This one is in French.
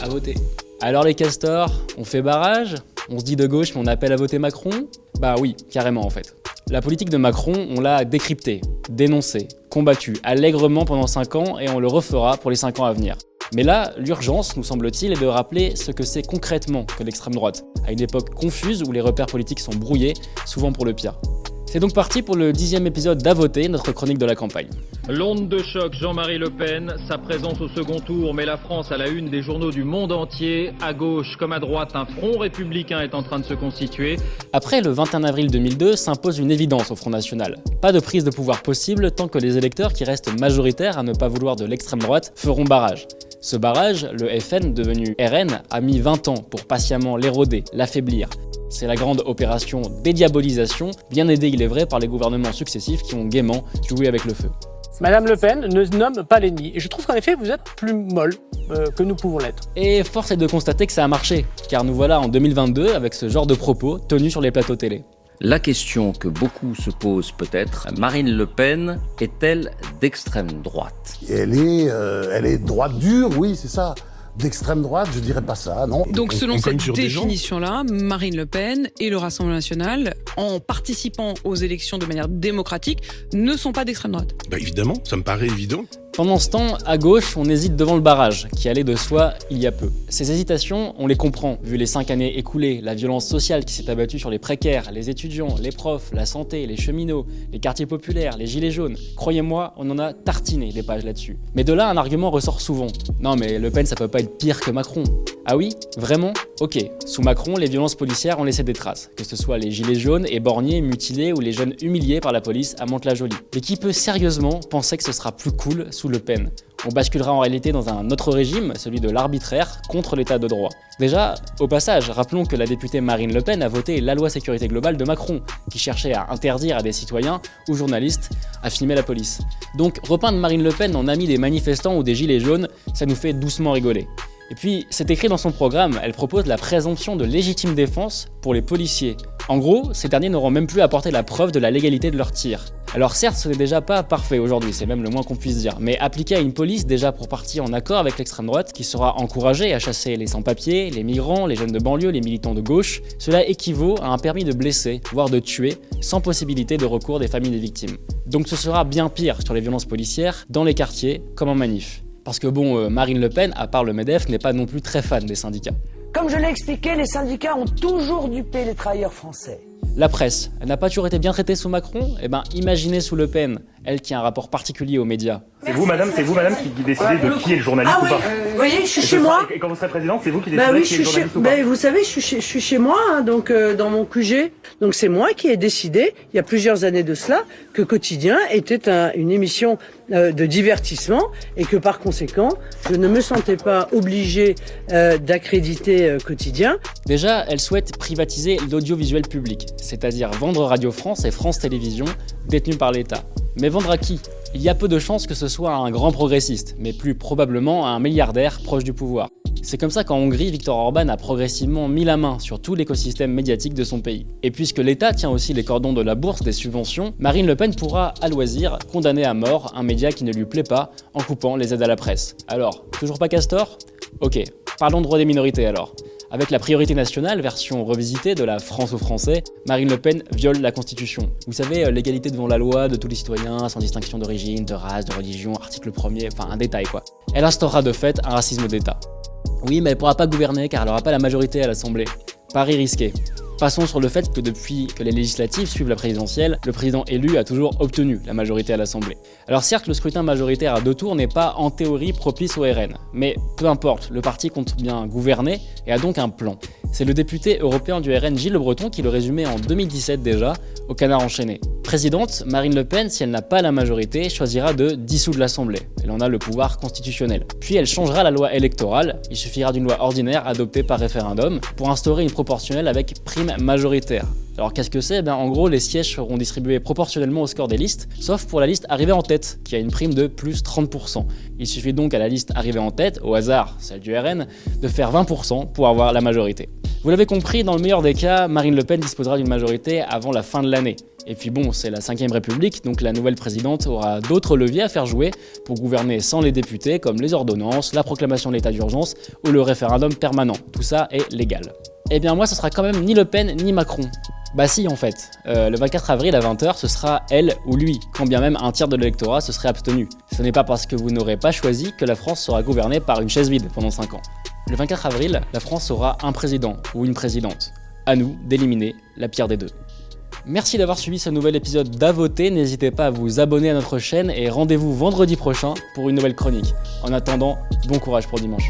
à voter. Alors les castors, on fait barrage? On se dit de gauche mais on appelle à voter Macron? Bah oui, carrément en fait. La politique de Macron, on l'a décryptée, dénoncée, combattue allègrement pendant 5 ans et on le refera pour les 5 ans à venir. Mais là, l'urgence, nous semble-t-il, est de rappeler ce que c'est concrètement que l'extrême droite, à une époque confuse où les repères politiques sont brouillés, souvent pour le pire. C'est donc parti pour le 10e épisode d'À voter, notre chronique de la campagne. L'onde de choc Jean-Marie Le Pen, sa présence au second tour met la France à la une des journaux du monde entier. À gauche comme à droite, un front républicain est en train de se constituer. Après le 21 avril 2002 s'impose une évidence au Front National. Pas de prise de pouvoir possible tant que les électeurs qui restent majoritaires à ne pas vouloir de l'extrême droite feront barrage. Ce barrage, le FN, devenu RN, a mis 20 ans pour patiemment l'éroder, l'affaiblir. C'est la grande opération dédiabolisation, bien aidée il est vrai par les gouvernements successifs qui ont gaiement joué avec le feu. Madame Le Pen ne nomme pas l'ennemi. Et je trouve qu'en effet, vous êtes plus molle que nous pouvons l'être. Et force est de constater que ça a marché, car nous voilà en 2022 avec ce genre de propos tenus sur les plateaux télé. La question que beaucoup se posent peut-être, Marine Le Pen est-elle d'extrême droite ? Elle est droite dure, oui, c'est ça. D'extrême droite, je dirais pas ça, non. Donc selon cette définition-là, Marine Le Pen et le Rassemblement national, en participant aux élections de manière démocratique, ne sont pas d'extrême droite. Bah évidemment, ça me paraît évident. Pendant ce temps, à gauche, on hésite devant le barrage, qui allait de soi il y a peu. Ces hésitations, on les comprend, vu les 5 années écoulées, la violence sociale qui s'est abattue sur les précaires, les étudiants, les profs, la santé, les cheminots, les quartiers populaires, les gilets jaunes. Croyez-moi, on en a tartiné des pages là-dessus. Mais de là, un argument ressort souvent. Non mais Le Pen, ça peut pas être pire que Macron. Ah oui? Vraiment? Ok. Sous Macron, les violences policières ont laissé des traces. Que ce soit les gilets jaunes, éborgnés, mutilés ou les jeunes humiliés par la police à Mantes-la-Jolie. Mais qui peut sérieusement penser que ce sera plus cool sous Le Pen? On basculera en réalité dans un autre régime, celui de l'arbitraire, contre l'état de droit. Déjà, au passage, rappelons que la députée Marine Le Pen a voté la loi sécurité globale de Macron, qui cherchait à interdire à des citoyens ou journalistes à filmer la police. Donc repeindre Marine Le Pen en amie des manifestants ou des gilets jaunes, ça nous fait doucement rigoler. Et puis, c'est écrit dans son programme, elle propose la présomption de légitime défense pour les policiers. En gros, ces derniers n'auront même plus à apporter la preuve de la légalité de leur tir. Alors certes, ce n'est déjà pas parfait aujourd'hui, c'est même le moins qu'on puisse dire, mais appliqué à une police déjà pour partie en accord avec l'extrême droite, qui sera encouragée à chasser les sans-papiers, les migrants, les jeunes de banlieue, les militants de gauche, cela équivaut à un permis de blesser, voire de tuer, sans possibilité de recours des familles des victimes. Donc ce sera bien pire sur les violences policières, dans les quartiers, comme en manif. Parce que bon, Marine Le Pen, à part le MEDEF, n'est pas non plus très fan des syndicats. Comme je l'ai expliqué, les syndicats ont toujours dupé les travailleurs français. La presse, elle n'a pas toujours été bien traitée sous Macron? Eh ben, imaginez sous Le Pen, elle qui a un rapport particulier aux médias. C'est vous, madame, qui décidez de qui est le journaliste ou pas? Vous voyez, je suis chez moi. Et quand vous serez présidente, c'est vous qui décidez qui est le journaliste ou pas? Vous savez, je suis chez moi, hein, donc dans mon QG. Donc c'est moi qui ai décidé, il y a plusieurs années de cela, que Quotidien était une émission de divertissement et que par conséquent, je ne me sentais pas obligée d'accréditer Quotidien. Déjà, elle souhaite privatiser l'audiovisuel public, c'est-à-dire vendre Radio France et France Télévisions, détenues par l'État. Mais vendre à qui? Il y a peu de chances que ce soit un grand progressiste, mais plus probablement un milliardaire proche du pouvoir. C'est comme ça qu'en Hongrie, Viktor Orban a progressivement mis la main sur tout l'écosystème médiatique de son pays. Et puisque l'État tient aussi les cordons de la bourse des subventions, Marine Le Pen pourra, à loisir, condamner à mort un média qui ne lui plaît pas en coupant les aides à la presse. Alors, toujours pas Castor? Ok, parlons droit des minorités alors. Avec la priorité nationale, version revisitée de la France aux Français, Marine Le Pen viole la Constitution. Vous savez, l'égalité devant la loi de tous les citoyens, sans distinction d'origine, de race, de religion, article 1er, enfin un détail quoi. Elle instaurera de fait un racisme d'État. Oui, mais elle pourra pas gouverner car elle aura pas la majorité à l'Assemblée. Pari risqué. Passons sur le fait que depuis que les législatives suivent la présidentielle, le président élu a toujours obtenu la majorité à l'Assemblée. Alors certes, le scrutin majoritaire à 2 tours n'est pas en théorie propice au RN, mais peu importe, le parti compte bien gouverner et a donc un plan. C'est le député européen du RN Gilles Le Breton qui le résumait en 2017 déjà, au Canard enchaîné. Présidente, Marine Le Pen, si elle n'a pas la majorité, choisira de dissoudre l'Assemblée. Elle en a le pouvoir constitutionnel. Puis elle changera la loi électorale, il suffira d'une loi ordinaire adoptée par référendum pour instaurer une proportionnelle avec prime majoritaire. Alors qu'est-ce que c'est? En gros, les sièges seront distribués proportionnellement au score des listes, sauf pour la liste arrivée en tête, qui a une prime de plus 30%. Il suffit donc à la liste arrivée en tête, au hasard, celle du RN, de faire 20% pour avoir la majorité. Vous l'avez compris, dans le meilleur des cas, Marine Le Pen disposera d'une majorité avant la fin de l'année. Et puis bon, c'est la 5e République, donc la nouvelle présidente aura d'autres leviers à faire jouer pour gouverner sans les députés, comme les ordonnances, la proclamation de l'état d'urgence ou le référendum permanent. Tout ça est légal. Eh bien moi, ce sera quand même ni Le Pen ni Macron. Bah si en fait, le 24 avril à 20h, ce sera elle ou lui, quand bien même un tiers de l'électorat se serait abstenu. Ce n'est pas parce que vous n'aurez pas choisi que la France sera gouvernée par une chaise vide pendant 5 ans. Le 24 avril, la France aura un président ou une présidente. À nous d'éliminer la pire des deux. Merci d'avoir suivi ce nouvel épisode d'À voter, n'hésitez pas à vous abonner à notre chaîne et rendez-vous vendredi prochain pour une nouvelle chronique. En attendant, bon courage pour dimanche.